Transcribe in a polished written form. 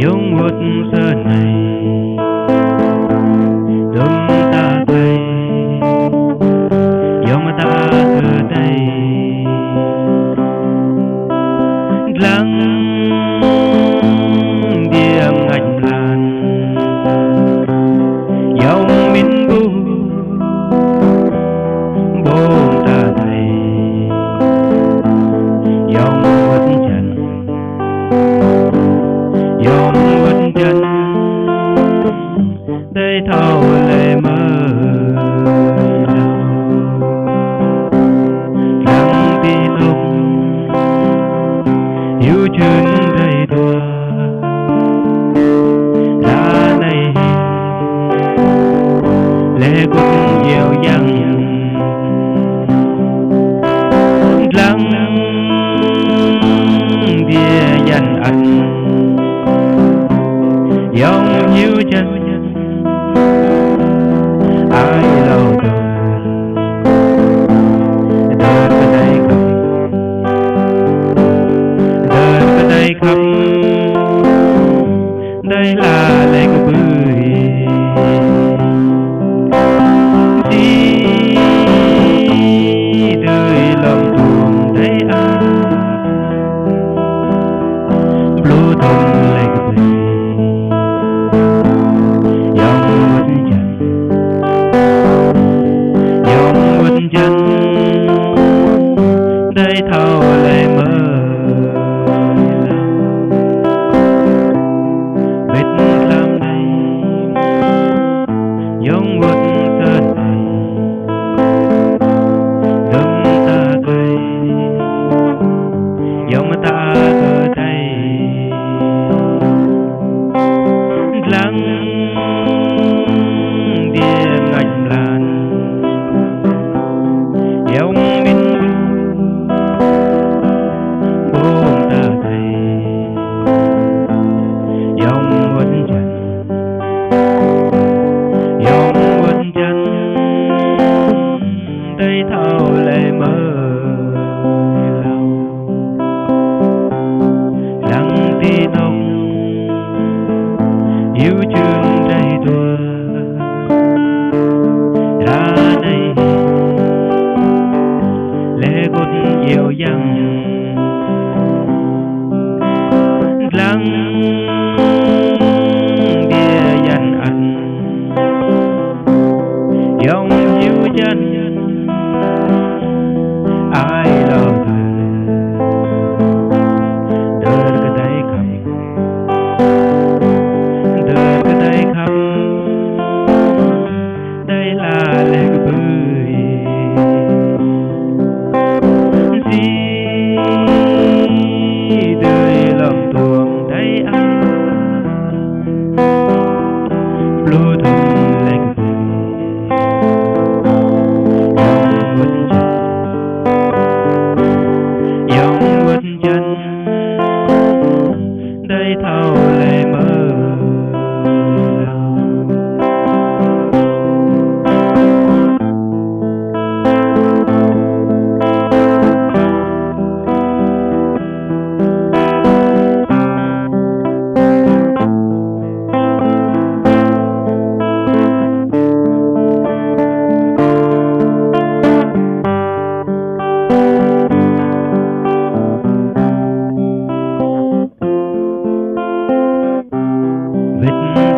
Giống một giờ này đâm ta bay giống ta từ đây lắng điềm ngạch làn giống mình bu bông ta thầy giống vật trần giống vật trần đây thâu lệ mơ lắng đi nông yêu chân đầy đùa lá này lệ cũng nhiều dăng lắng bia dành anh giống như chân ai lâu đời cái đây không đời cái đây không đây là lễ bưởi đi đời lòng tuồng đây blue thùng lễ bưởi chân đây thâu lệ mơ biết làm đây giống một sơn này đâm ta cây giống ta ở đây lắng điềm ngạch làn giống mình bông ta thầy giống vật trần giống vật trần đây thâu lệ mơ lắng đi nông yêu chân đầy đùa ra đây lệ cốt nhiều dăng lắng bia dành anh giống như chân ai lâu đời cái đây không đời cái đây không đây là lễ bưởi đời lòng tuồng đây blue thùng lễ giống vật chân đây thâu lệ mơ Việt